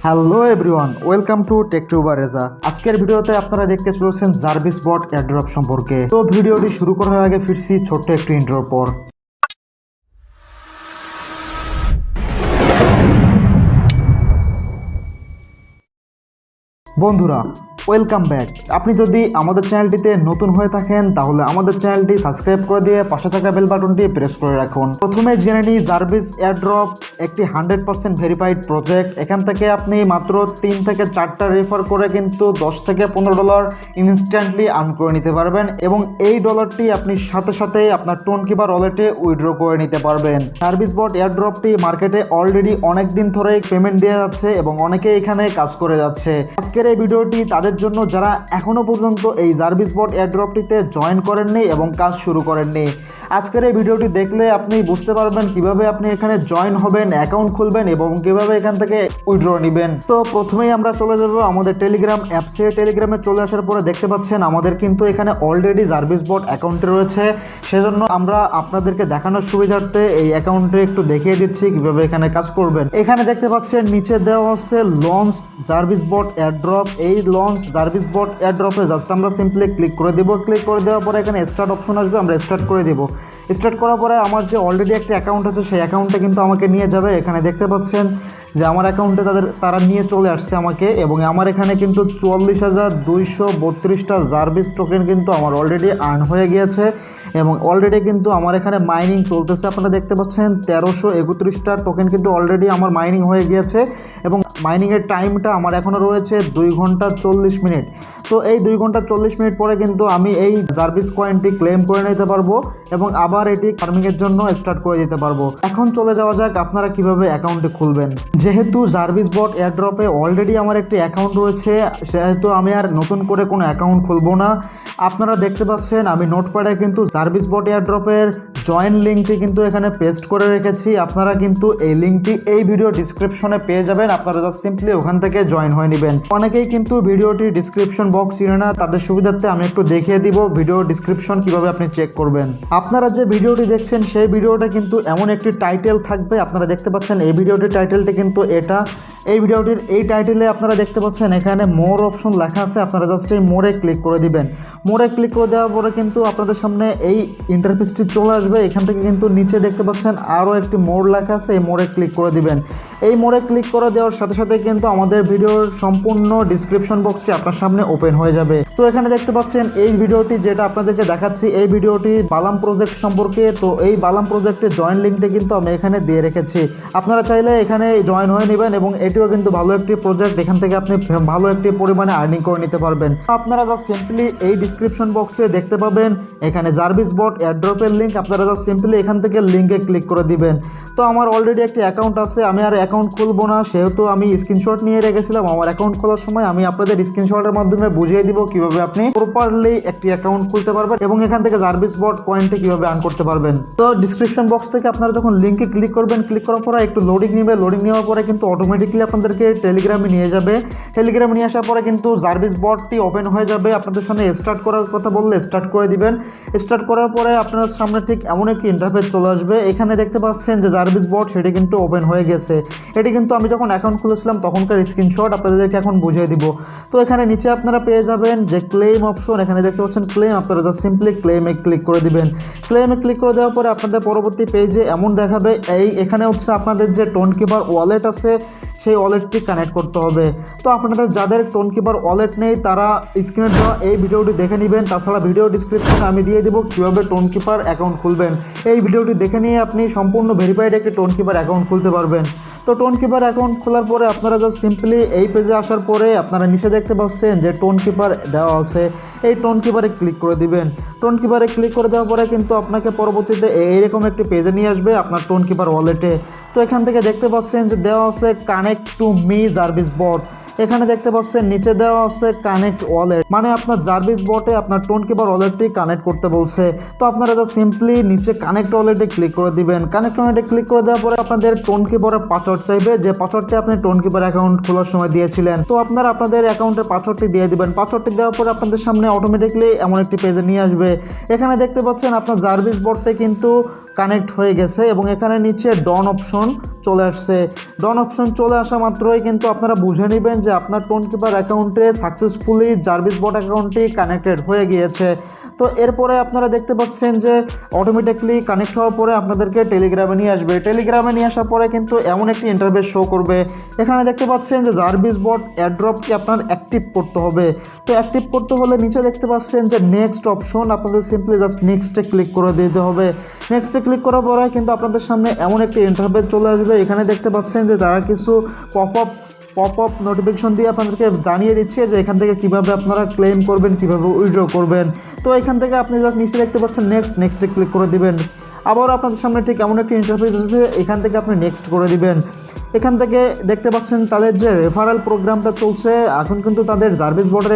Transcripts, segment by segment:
Hello everyone, welcome to TechTuber Reza. আজকের ভিডিওতে আপনারা দেখতে চলেছেন জার্ভিস বট এয়ারড্রপ সম্পর্কে। তো ভিডিওটি শুরু করার আগে ফিরছি ছোট্ট একটু ইন্ট্রোর পর। বন্ধুরা, ওয়েলকাম ব্যাক। আপনি যদি আমাদের চ্যানেলটিতে নতুন হয়ে থাকেন তাহলে আমাদের চ্যানেলটি সাবস্ক্রাইব করে দিয়ে পাশে থাকা বেল বাটনটি প্রেস করে রাখুন। প্রথমে জেনে নিই, জার্ভিস এয়ারড্রপ একটি 100% ভেরিফাইড প্রজেক্ট। এখান থেকে আপনি মাত্র 3 থেকে 4টা রেফার করে কিন্তু $10 থেকে $15 ইনস্ট্যান্টলি আর্ন করে নিতে পারবেন এবং এই ডলারটি আপনি সাথে সাথেই আপনার টোনকিপার ওয়ালেটে উইথড্র করে নিতে পারবেন। জার্ভিস বট এয়ারড্রপটি মার্কেটে অলরেডি অনেক দিন ধরেই পেমেন্ট দেওয়া যাচ্ছে এবং অনেকে এখানে কাজ করে যাচ্ছে। আজকের এই ভিডিওটি তাদের জন্য যারা এখনো পর্যন্ত এই জার্ভিস বট এয়ারড্রপটিতে জয়েন করেননি এবং কাজ শুরু করেননি। আজকের এই ভিডিওটি দেখলে আপনি বুঝতে পারবেন কিভাবে আপনি এখানে জয়েন হবেন, অ্যাকাউন্ট খুলবেন এবং কিভাবে এখান থেকে উইথড্র নেবেন। তো প্রথমেই আমরা চলে যাব আমাদের টেলিগ্রাম অ্যাপসে। টেলিগ্রামে চলে আসার পরে দেখতে পাচ্ছেন আমাদের কিন্তু এখানে অলরেডি জার্ভিস বট অ্যাকাউন্টে রয়েছে। সেজন্য আমরা আপনাদেরকে দেখানোর সুবিধার্থে এই অ্যাকাউন্টে একটু দেখিয়ে দিচ্ছি কিভাবে এখানে কাজ করবেন। এখানে দেখতে পাচ্ছেন নিচে দেওয়া হচ্ছে লঞ্চ জার্ভিস বট এয়ারড্রপ। এই লঞ্চ জার্ভিস বট এয়ারড্রপে জাস্ট আমরা সিম্পলি ক্লিক করে দেব। ক্লিক করে দেওয়ার পরে এখানে স্টার্ট অপশন আসবে, আমরা স্টার্ট করে দেব। স্টার্ট করার পরে আমার যে অলরেডি একটা অ্যাকাউন্ট আছে সেই অ্যাকাউন্টে কিন্তু আমাকে নিয়ে যাবে। এখানে দেখতে পাচ্ছেন যে আমার অ্যাকাউন্টে তারা নিয়ে চলে আসছে আমাকে এবং আমার এখানে কিন্তু 44,232টা জার্ভিস টোকেন কিন্তু আমার অলরেডি আর্ন হয়ে গিয়েছে এবং অলরেডি কিন্তু আমার এখানে মাইনিং চলতেছে। আপনারা দেখতে পাচ্ছেন 1331টা টোকেন কিন্তু অলরেডি আমার মাইনিং হয়ে গিয়েছে এবং মাইনিংয়ের টাইমটা আমার এখনও রয়েছে 2 ঘন্টা 40 মিনিট। তো এই 2 ঘন্টা 40 মিনিট পরে কিন্তু আমি এই জার্ভিস কয়েনটি ক্লেম করে নিতে পারবো এবং আবার এটি ফার্মিংয়ের জন্য স্টার্ট করে দিতে পারবো। এখন চলে যাওয়া যাক আপনারা কিভাবে অ্যাকাউন্টে খুলবেন। যেহেতু জার্ভিস বট এয়ারড্রপে অলরেডি আমার একটি অ্যাকাউন্ট রয়েছে, সেহেতু আমি আর নতুন করে কোনো অ্যাকাউন্ট খুলবো না। আপনারা দেখতে পাচ্ছেন আমি নোটপ্যাডে কিন্তু জার্ভিস বট এয়ারড্রপের জয়েন লিঙ্কটি কিন্তু এখানে পেস্ট করে রেখেছি। আপনারা কিন্তু এই লিঙ্কটি এই ভিডিও ডিসক্রিপশনে পেয়ে যাবেন। আপনারা জাস্ট সিম্পলি ওখান থেকে জয়েন হয়ে নেবেন। অনেকেই কিন্তু ভিডিওটি ডিসক্রিপশন বক্স চিনে না, তাদের সুবিধার্থে আমি একটু দেখিয়ে দিব ভিডিও ডিসক্রিপশন কিভাবে আপনি চেক করবেন। আপনারা যে ভিডিওটি দেখছেন সেই ভিডিওটা কিন্তু এমন একটি টাইটেল থাকবে। আপনারা দেখতে পাচ্ছেন এই ভিডিওটির টাইটেলটি কিন্তু এটা। এই ভিডিওটির এই টাইটেলে আপনারা দেখতে পাচ্ছেন এখানে মোর অপশন লেখা আছে। আপনারা জাস্ট এই মোরে ক্লিক করে দিবেন। মোরে ক্লিক করে দেওয়ার পরে কিন্তু আপনাদের সামনে এই ইন্টারফেসটি চলে আসবে। এখান থেকে কিন্তু নিচে দেখতে পাচ্ছেন আরও একটি মোর লেখা আছে, এই মোরে ক্লিক করে দিবেন। এই মোরে ক্লিক করে দেওয়ার সাথে সাথে কিন্তু আমাদের ভিডিওর সম্পূর্ণ ডিসক্রিপশন বক্সটি আপনার সামনে ওপেন হয়ে যাবে। তো এখানে দেখতে পাচ্ছেন এই ভিডিওটি যেটা আপনাদেরকে দেখাচ্ছি, এই ভিডিওটি বালাম প্রজেক্ট সম্পর্কে। তো এই বালাম প্রজেক্টের জয়েন লিঙ্কটি কিন্তু আমি এখানে দিয়ে রেখেছি। আপনারা চাইলে এখানে জয়েন হয়ে নেবেন এবং এটিও কিন্তু ভালো একটি প্রজেক্ট। এখান থেকে আপনি ভালো একটি পরিমাণে আর্নিং করে নিতে পারবেন। আপনারা জাস্ট সিম্পলি এই ডিসক্রিপশন বক্সে দেখতে পাবেন এখানে জার্ভিস বট এয়ারড্রপের লিঙ্ক। আপনারা জাস্ট সিম্পলি এখান থেকে লিঙ্কে ক্লিক করে দিবেন। তো আমার অলরেডি একটি অ্যাকাউন্ট আছে, আমি আর অ্যাকাউন্ট খুলবো না, সেহেতু আমি স্ক্রিনশট নিয়ে রেখেছিলাম। আমার অ্যাকাউন্ট খোলার সময় আমি আপনাদের স্ক্রিনশটের মাধ্যমে বুঝিয়ে দিব কিভাবে আপনি প্রপারলি একটি অ্যাকাউন্ট খুলতে পারবেন এবং এখান থেকে জার্ভিস বট কয়েনটি কিভাবে আর্ন করতে পারবেন। তো ডিসক্রিপশন বক্স থেকে আপনারা যখন লিঙ্কে ক্লিক করবেন, ক্লিক করার পরে একটু লোডিং নেবে। লোডিং নেওয়ার পরে কিন্তু অটোমেটিকলি আপনাদেরকে টেলিগ্রামে নিয়ে যাবে। টেলিগ্রামে নিয়ে আসার পরে কিন্তু জার্ভিস বটটি ওপেন হয়ে যাবে। আপনাদের সামনে স্টার্ট করার কথা বললে স্টার্ট করে দিবেন। স্টার্ট করার পরে আপনার সামনে ঠিক এমন একটি ইন্টারফেস চলে আসবে। এখানে দেখতে পাচ্ছেন যে জার্ভিস বট সেটি কিন্তু ওপেন হয়ে গেছে। এটি কিন্তু আমি যখন অ্যাকাউন্ট খুলেছিলাম তখনকার স্ক্রিনশট আপনাদেরকে এখন বুঝিয়ে দিব। তো এখানে নিচে আপনারা পেয়ে যাবেন যে ক্লেম অপশন। এখানে দেখতে পাচ্ছেন ক্লেম। আপনারা জাস্ট সিম্পলি ক্লেমে ক্লিক করে দিবেন। ক্লেমে ক্লিক করে দেওয়ার পরে আপনাদের পরবর্তী পেজে এমন দেখাবে এখানে হচ্ছে আপনাদের যে টোনকিপার ওয়ালেট আছে সেই ওয়ালেটটি কানেক্ট করতে হবে। তো আপনাদের যাদের টোনকিপার ওয়ালেট নেই তারা স্ক্রিনে দেওয়া এই ভিডিওটি দেখে নেবেন। তাছাড়া ভিডিও ডিসক্রিপশনে আমি দিয়ে দেবো কীভাবে টোনকিপার অ্যাকাউন্ট খুলবেন। এই ভিডিওটি দেখে নিয়ে আপনি সম্পূর্ণ ভেরিফাইড একটি টোনকিপার অ্যাকাউন্ট খুলতে পারবেন। তো টোনকিপার অ্যাকাউন্ট খোলার পরে আপনারা জাস্ট সিম্পলি এই পেজে আসার পরে আপনারা নিচে দেখতে পাচ্ছেন যে টোনকিপার দেওয়া আছে, এই টোনকিপারে ক্লিক করে দিবেন। টোনকিপারে ক্লিক করে দেওয়ার পরে কিন্তু আপনাকে পরবর্তীতে এইরকম একটি পেজে নিয়ে আসবে আপনার টোনকিপার ওয়ালেটে। তো এখান থেকে দেখতে পাচ্ছেন যে দেওয়া আছে কানেক্ট টু মি জার্ভিস বট। এখানে দেখতে পাচ্ছেন নিচে দেওয়া আছে কানেক্ট ওয়ালেট, মানে আপনার জার্ভিস বটে আপনার টোনকিপার ওয়ালেটটি কানেক্ট করতে বলছে। তো আপনারা যা সিম্পলি নিচে কানেক্ট ওয়ালেটে ক্লিক করে দিবেন। কানেক্ট ওয়ালেটে ক্লিক করে দেওয়ার পরে আপনাদের টোনকিপারের পাসওয়ার্ড চাইবে, যে পাসওয়ার্ডটি আপনি টোনকিপার অ্যাকাউন্ট খোলার সময় দিয়েছিলেন। তো আপনারা আপনাদের অ্যাকাউন্টের পাসওয়ার্ডটি দিয়ে দিবেন। পাসওয়ার্ডটি দেওয়ার পরে আপনাদের সামনে অটোমেটিকলি এমন একটি পেজে নিয়ে আসবে। এখানে দেখতে পাচ্ছেন আপনার জার্ভিস বটটি কিন্তু কানেক্ট হয়ে গেছে এবং এখানে নিচে ডন অপশন চলে আসছে। ডন অপশন চলে আসা মাত্রই কিন্তু আপনারা বুঝে নেবেন যে আপনার টোনকিপার অ্যাকাউন্টে সাকসেসফুলি জার্ভিস বট অ্যাকাউন্টটি কানেক্টেড হয়ে গিয়েছে। তো এরপরে আপনারা দেখতে পাচ্ছেন যে অটোমেটিকলি কানেক্ট হওয়ার পরে আপনাদেরকে টেলিগ্রামে নিয়ে আসবে। টেলিগ্রামে নিয়ে আসার পরে কিন্তু এমন একটি ইন্টারফেস শো করবে। এখানে দেখতে পাচ্ছেন যে জার্ভিস বট এয়ারড্রপটি আপনার অ্যাক্টিভ করতে হবে। তো অ্যাক্টিভ করতে হলে নিচে দেখতে পাচ্ছেন যে নেক্সট অপশন, আপনাদের সিম্পলি জাস্ট নেক্সটে ক্লিক করে দিতে হবে। নেক্সটে ক্লিক করার পরে কিন্তু আপনাদের সামনে এমন একটি ইন্টারফেস চলে আসবে। এখানে দেখতে পাচ্ছেন যে তারা কিছু পপ আপ নোটিফিকেশন দিয়ে আপনাদেরকে জানিয়ে দিচ্ছে যে এখান থেকে কিভাবে আপনারা ক্লেম করবেন, কিভাবে উইথড্র করবেন। তো এখান থেকে আপনি জাস্ট নিচে দেখতে পাচ্ছেন নেক্সটে ক্লিক করে দিবেন। আবার আপনাদের সামনে ঠিক এমন একটি ইন্টারফেস আসবে, এখান থেকে আপনি নেক্সট করে দিবেন। এখান থেকে দেখতে পাচ্ছেন তাদের যে রেফারেল প্রোগ্রামটা চলছে, এখন কিন্তু তাদের জার্ভিস বটের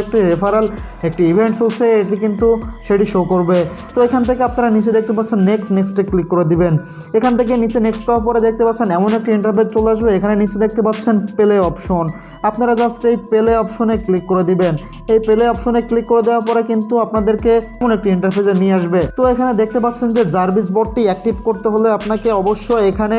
একটি ইভেন্ট চলছে, এটি কিন্তু সেটি শো করবে। তো এখান থেকে আপনারা নিচে দেখতে পাচ্ছেন নেক্সটে ক্লিক করে দিবেন। এখান থেকে নিচে নেক্সট করার পরে দেখতে পাচ্ছেন এমন একটি ইন্টারফেস চলে আসবে। এখানে নিচে দেখতে পাচ্ছেন প্লে অপশন, আপনারা জাস্ট এই প্লে অপশনে ক্লিক করে দিবেন। এই প্লে অপশনে ক্লিক করে দেওয়ার পরে কিন্তু আপনাদেরকে এমন একটি ইন্টারফেসে নিয়ে আসবে। তো এখানে দেখতে পাচ্ছেন যে জার্ভিস বটটি অ্যাক্টিভ করতে হলে আপনাকে অবশ্যই এখানে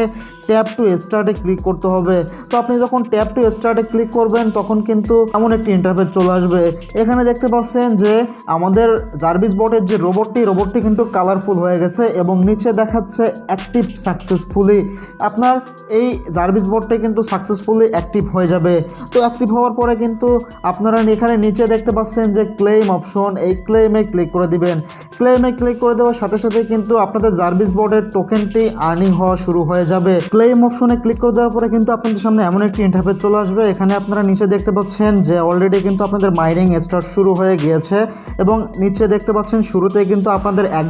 ট্যাপ টু স্টার্টে ক্লিক করতে হবে। তো আপনি যখন ট্যাপ টু স্টার্টে ক্লিক করবেন তখন কিন্তু এমন একটি ইন্টারফেস চলে আসবে। এখানে দেখতে পাচ্ছেন যে আমাদের জার্ভিস বটের যে রোবটটি কিন্তু কালারফুল হয়ে গেছে এবং নিচে দেখাচ্ছে অ্যাক্টিভ সাকসেসফুলি। আপনার এই জার্ভিস বটটি কিন্তু সাকসেসফুলি অ্যাক্টিভ হয়ে যাবে। তো অ্যাক্টিভ হওয়ার পরে কিন্তু আপনারা এখানে নিচে দেখতে পাচ্ছেন যে ক্লেম অপশন, এই ক্লেমে ক্লিক করে দিবেন। ক্লেমে ক্লিক করে দেওয়ার সাথে সাথে কিন্তু আপনাদের জার্ভিস বটের টোকেনটি আর্নিং হওয়া শুরু হয়ে যাবে। ক্লেম অপশনে ক্লিক করে দেওয়ার পরে কিন্তু আপনাদের সামনে এমন একটি ইন্টারফেস চলে আসবে। এখানে আপনারা নিচে দেখতে পাচ্ছেন যে অলরেডি কিন্তু আপনাদের মাইনিং স্টার্ট শুরু হয়ে গিয়েছে এবং নিচে দেখতে পাচ্ছেন শুরুতেই কিন্তু আপনাদের এক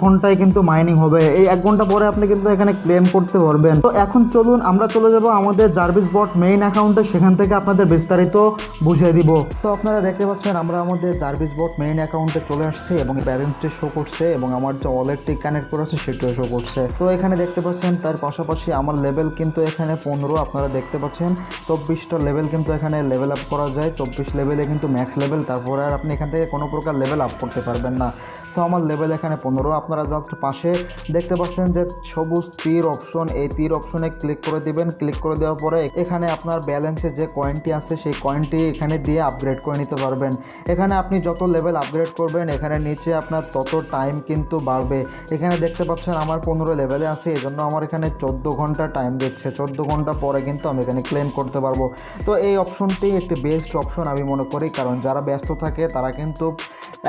ঘন্টায় কিন্তু মাইনিং হবে। এই 1 ঘন্টা পরে আপনি কিন্তু এখানে ক্লেম করতে পারবেন। তো এখন চলুন আমরা চলে যাব আমাদের জার্ভিস বট মেইন অ্যাকাউন্টে, সেখান থেকে আপনাদের বিস্তারিত বুঝিয়ে দিব। তো আপনারা দেখতে পাচ্ছেন আমরা আমাদের জার্ভিস বট মেইন অ্যাকাউন্টে চলে আসছে এবং ব্যালেন্সটি শো করছে এবং আমার যে ওয়ালেটটি কানেক্ট করা আছে সেটিও শো করছে। তো এখানে দেখতে পাচ্ছেন তার পাশাপাশি আমার লেভেল কিন্তু এখানে 15, আপনারা দেখতে পাচ্ছেন 24টা লেভেল কিন্তু এখানে লেভেল আপ করা যায়। 24 লেভেলে কিন্তু ম্যাক্স লেভেল, তারপরে আর আপনি এখান থেকে কোনো প্রকার লেভেল আপ করতে পারবেন না। তো আমার লেভেল এখানে 15। আপনারা জাস্ট পাশে দেখতে পাচ্ছেন যে সবুজ তীর অপশন, এই তীর অপশনে ক্লিক করে দিবেন। ক্লিক করে দেওয়ার পরে এখানে আপনার ব্যালেন্সে যে কয়েনটি আছে সেই কয়েনটি এখানে দিয়ে আপগ্রেড করে নিতে পারবেন। এখানে আপনি যত লেভেল আপগ্রেড করবেন এখানে নিচে আপনার তত টাইম কিন্তু বাড়বে। এখানে দেখতে পাচ্ছেন আমার 15 লেভেলে আছে, এজন্য আমার এখানে 14 ঘন্টা টাইম দিচ্ছে। 14 ঘন্টা পরে কিন্তু আমি এখানে ক্লেম করতে পারবো। তো এই অপশনটি একটি বেস্ট অপশন আমি মনে করি, কারণ যারা ব্যস্ত থাকে তারা কিন্তু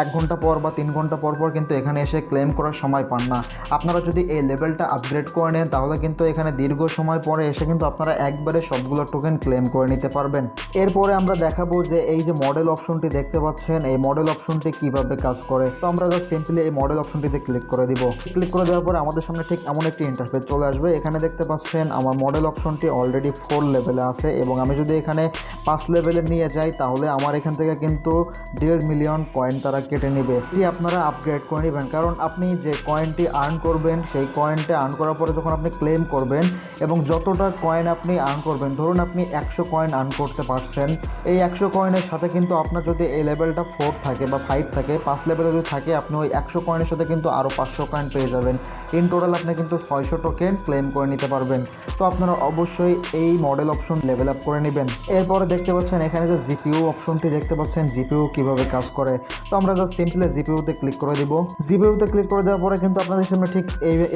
1 ঘন্টা পর বা 3 ঘন্টা পর কিন্তু এখানে এসে ক্লেম করার সময় পান না। আপনারা যদি এই লেভেলটা আপগ্রেড করে নেন তাহলে কিন্তু এখানে দীর্ঘ সময় পরে এসে কিন্তু আপনারা একবারে সবগুলো টোকেন ক্লেম করে নিতে পারবেন। এরপরে আমরা দেখাবো যে এই যে মডেল অপশনটি দেখতে পাচ্ছেন, এই মডেল অপশনটি কিভাবে কাজ করে। তো আমরা জাস্ট সিম্পলি এই মডেল অপশনটিতে ক্লিক করে দিব। ক্লিক করে দেওয়ার পরে আমাদের সামনে ঠিক এমন একটি ইন্টারফেস চলে আসবে। এখানে দেখতে পাচ্ছেন আমার মডেল অপশনটি অলরেডি 4 লেভেলে আছে এবং আমি যদি এখানে 5 লেভেলে নিয়ে যাই তাহলে আমার এখান থেকে কিন্তু 1.5 মিলিয়ন কয়েন তারা কেটে নেবে। এটি আপনারা আপগ্রেড করে নেবেন, কারণ আপনি যে কয়েনটি আর্ন করবেন সেই কয়েনটি আর্ন করার পরে যখন আপনি ক্লেম করবেন এবং যতটা কয়েন আপনি আর্ন করবেন, ধরুন আপনি 100 কয়েন আর্ন করতে পারছেন, এই 100 কয়েনের সাথে কিন্তু আপনার যদি এই লেভেলটা 4 থাকে বা 5 থাকে, 5 লেভেলে যদি থাকে, আপনি ওই 100 কয়েনের সাথে কিন্তু আরও 500 কয়েন পেয়ে যাবেন। ইন টোটাল আপনি কিন্তু 600 টোকেন ক্লেম করে নিতে পারবেন। তো আপনারা অবশ্যই এই মডেল অপশন লেভেল আপ করে নেবেন। এরপরে দেখতে পাচ্ছেন এখানে যে জিপিইউ অপশনটি দেখতে পাচ্ছেন, জিপিইউ কিভাবে কাজ করে। তো আমরা জাস্ট সিম্পলি জিপিইউতে ক্লিক করে দিব। জিপিইউতে ক্লিক করে দেওয়ার পরে কিন্তু আপনাদের সামনে ঠিক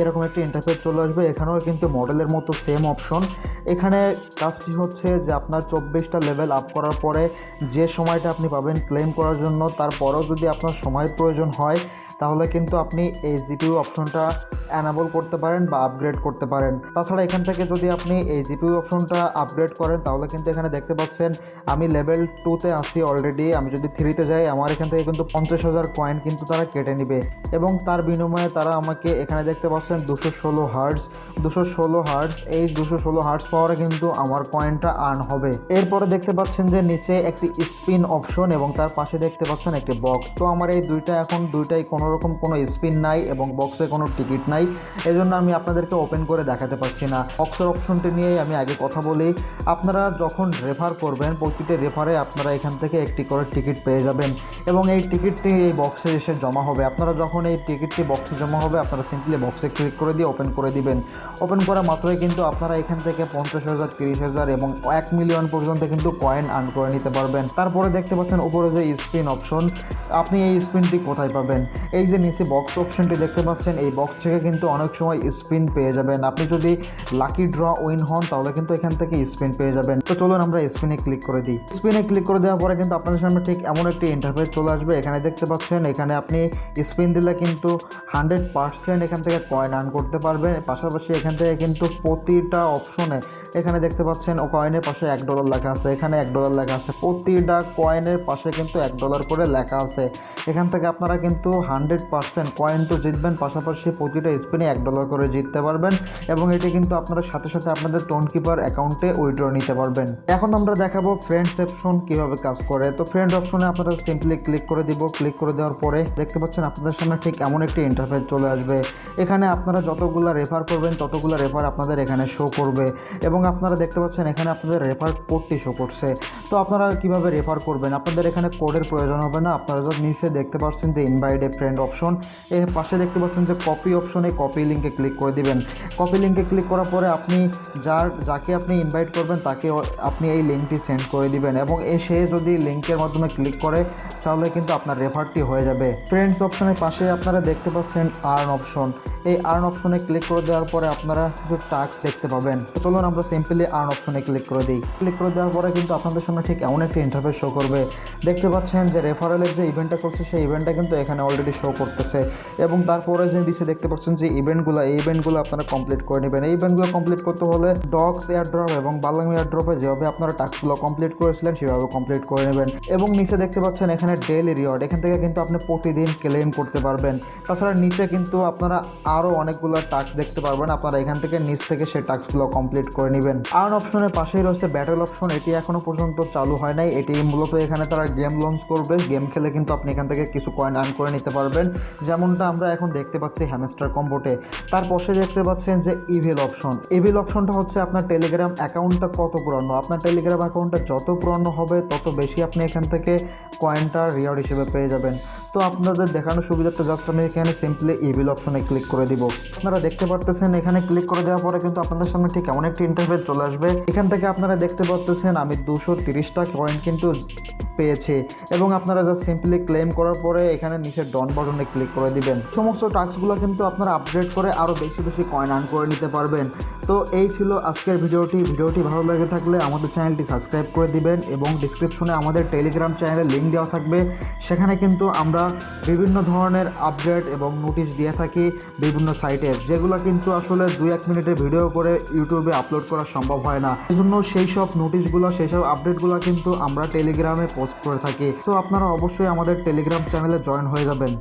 এরকম একটা ইন্টারফেস চলে আসবে। এখানেও কিন্তু মডেলের মতো সেম অপশন। এখানে কাজটি হচ্ছে যে আপনার 24টা লেভেল আপ করার পরে যে সময়টা আপনি পাবেন ক্লেম করার জন্য, তারপরেও যদি আপনার সময় প্রয়োজন হয় তাহলে কিন্তু আপনি এই জিপিইউ অপশনটা অ্যানাবল করতে পারেন বা আপগ্রেড করতে পারেন। তাছাড়া এখান থেকে যদি আপনি এই জিপিইউ অপশনটা আপগ্রেড করেন তাহলে কিন্তু এখানে দেখতে পাচ্ছেন আমি লেভেল 2তে আসি অলরেডি। আমি যদি 3তে যাই আমার এখান থেকে কিন্তু 50,000 কয়েন কিন্তু তারা কেটে নেবে এবং তার বিনিময়ে তারা আমাকে এখানে দেখতে পাচ্ছেন 216 হার্টজ, এই 216 হার্টজ পাওয়ারে কিন্তু আমার কয়েনটা আর্ন হবে। এরপরে দেখতে পাচ্ছেন যে নিচে একটি স্পিন অপশন এবং তার পাশে দেখতে পাচ্ছেন একটি বক্স। তো আমার এই দুইটাই কোনো রকম কোনো স্পিন নাই এবং বক্সে কোনো টিকিট নাই, এজন্য আমি আপনাদেরকে ওপেন করে দেখাতে পারছি না। বক্সের অপশনটি নিয়ে আমি আগে কথা বলি। আপনারা যখন রেফার করবেন, প্রতিটি রেফারে আপনারা এখান থেকে একটি করে টিকিট পেয়ে যাবেন এবং এই টিকিটটি এই বক্সে এসে জমা হবে। আপনারা যখন এই টিকিটটি বক্সে জমা হবে, আপনারা সিম্পলি বক্সে ক্লিক করে দিয়ে ওপেন করে দিবেন। ওপেন করা মাত্রই কিন্তু আপনারা এখান থেকে 50,000, 30,000 এবং 1 মিলিয়ন পর্যন্ত কিন্তু কয়েন আর্ন করে নিতে পারবেন। তারপরে দেখতে পাচ্ছেন উপরে যে স্পিন অপশন, আপনি এই স্পিনটি কোথায় পাবেন? এই যে নিচে বক্স অপশনটি দেখতে পাচ্ছেন, এই বক্স থেকে কিন্তু অনেক সময় স্পিন পেয়ে যাবেন। আপনি যদি লাকি ড্র উইন হন তাহলে কিন্তু এখান থেকে স্পিন পেয়ে যাবেন। তো চলুন আমরা স্পিনে ক্লিক করে দিই। স্পিনে ক্লিক করে দেওয়ার পরে কিন্তু আপনাদের সামনে ঠিক এমন একটি ইন্টারফেস চলে আসবে। এখানে দেখতে পাচ্ছেন, এখানে আপনি স্পিন দিলে কিন্তু 100% এখান থেকে কয়েন আর্ন করতে পারবেন। পাশাপাশি এখান থেকে কিন্তু প্রতিটা অপশনে এখানে দেখতে পাচ্ছেন ও কয়েনের পাশে $1 লেখা আছে, এখানে $1 লেখা আছে, প্রতিটা কয়েনের পাশে কিন্তু $1 করে লেখা আছে। এখান থেকে আপনারা কিন্তু 100% কয়েন তো জিতবেন, পাশাপাশি প্রতিটা স্পিনে $1 করে জিততে পারবেন এবং এটি কিন্তু আপনারা সাথে সাথে আপনাদের টোন কিপার অ্যাকাউন্টে উইথড্র নিতে পারবেন। এখন আমরা দেখাবো ফ্রেন্ডস অপশন কীভাবে কাজ করে। তো ফ্রেন্ড অপশনে আপনারা সিম্পলি ক্লিক করে দিব। ক্লিক করে দেওয়ার পরে দেখতে পাচ্ছেন আপনাদের সামনে ঠিক এমন একটি ইন্টারফেস চলে আসবে। এখানে আপনারা যতগুলো রেফার করবেন ততগুলো রেফার আপনাদের এখানে শো করবে এবং আপনারা দেখতে পাচ্ছেন এখানে আপনাদের রেফার কোডটি শো করছে। তো আপনারা কিভাবে রেফার করবেন, আপনাদের এখানে কোডের প্রয়োজন হবে না। আপনারা যখন নিচে দেখতে পাচ্ছেন যে ইনভাইট এ ফ্রেন্ড অপশন, এর পাশে দেখতে পাচ্ছেন যে কপি অপশনে কপি লিঙ্কে ক্লিক করে দিবেন। কপি লিঙ্কে ক্লিক করার পরে আপনি যাকে আপনি ইনভাইট করবেন তাকে আপনি এই লিঙ্কটি সেন্ড করে দিবেন এবং সে যদি লিঙ্কের মাধ্যমে ক্লিক করে তাহলে কিন্তু আপনার রেফারটি হয়ে যাবে। ফ্রেন্ডস অপশনের পাশে আপনারা দেখতে পাচ্ছেন আর্ন অপশন। এই আর্ন অপশনে ক্লিক করে দেওয়ার পরে আপনারা কিছু টাস্ক দেখতে পাবেন। তো চলুন আমরা সিম্পলি আর্ন অপশনে ক্লিক করে দিই। ক্লিক করে দেওয়ার পরে কিন্তু আপনাদের সামনে ঠিক এমন একটি ইন্টারফেস শো করবে। দেখতে পাচ্ছেন যে রেফারেলের যে ইভেন্টটা চলছে সেই ইভেন্টটা কিন্তু এখানে অলরেডি শো করতেছে এবং তারপরে যে দিচ্ছে দেখতে পাচ্ছেন যে এই ইভেন্টগুলো আপনারা কমপ্লিট করে নেবেন। এই ইভেন্টগুলো কমপ্লিট করতে হলে ডগস এয়ারড্রপ এবং বালাং এয়ারড্রপে যেভাবে আপনারা টাস্কগুলো কমপ্লিট করেছিলেন সেভাবে কমপ্লিট করে নেবেন এবং নিচে দেখতে পাচ্ছেন এখানে ডেইলি রিওয়ার্ড, এখান থেকে কিন্তু আপনি প্রতিদিন ক্লেম করতে পারবেন। তাছাড়া নিচে কিন্তু আপনারা আরও অনেকগুলো টাস্ক দেখতে পারবেন, আপনারা এখান থেকে নিচ থেকে সেই টাস্কগুলো কমপ্লিট করে নেবেন। আর্ন অপশনের পাশেই রয়েছে ব্যাটেল অপশন, এটি এখনও পর্যন্ত চালু হয় নাই। এটি মূলত এখানে তারা গেম লঞ্চ করবে, গেম খেলে কিন্তু আপনি এখান থেকে কিছু কয়েন আর্ন করে নিতে পারবেন, যেমনটা আমরা এখন দেখতে পাচ্ছি হ্যামস্টার কম্বোটে। তার পাশে দেখতে পাচ্ছেন যে ইভিল অপশন। ইভিল অপশনটা হচ্ছে আপনার টেলিগ্রাম অ্যাকাউন্টটা কত পুরনো, আপনার টেলিগ্রাম অ্যাকাউন্টটা যত পুরনো হবে তত বেশি আপনি এখান থেকে কয়েনটা রিওয়ার্ড হিসেবে পেয়ে যাবেন। তো আপনাদের দেখানোর সুবিধার্থে জাস্ট আমি এখানে সিম্পলি ইভিল অপশনে ক্লিক করে দিব। আপনারা দেখতে পারতেছেন এখানে ক্লিক করে দেওয়ার পরে কিন্তু আপনাদের সামনে ঠিক এমন একটি ইন্টারফেস চলে আসবে। এখান থেকে আপনারা দেখতে পারতেছেন আমি 230টা কয়েন কিন্তু পেয়েছি এবং আপনারা জাস্ট সিম্পলি ক্লেম করার পরে এখানে নিচে ডন বাটনে ক্লিক করে দিবেন। সমস্ত টাস্কগুলো কিন্তু আপনারা আপডেট করে আরও বেশি বেশি কয়েন আর্ন করে নিতে পারবেন। তো এই ছিল আজকের ভিডিওটি ভালো লেগে থাকলে আমাদের চ্যানেলটি সাবস্ক্রাইব করে দিবেন এবং ডিসক্রিপশনে আমাদের টেলিগ্রাম চ্যানেলের লিঙ্ক দেওয়া থাকবে। সেখানে কিন্তু আমরা বিভিন্ন ধরনের আপডেট এবং নোটিশ দিয়ে থাকি বিভিন্ন সাইটের, যেগুলো কিন্তু আসলে 2-1 মিনিটের ভিডিও করে ইউটিউবে আপলোড করা সম্ভব হয় না। এই জন্য সেই সব নোটিশগুলো, সেই সব আপডেটগুলো কিন্তু আমরা টেলিগ্রামে পোস্ট করে থাকি। তো আপনারা অবশ্যই আমাদের টেলিগ্রাম চ্যানেলে জয়েন হয়ে যাবেন।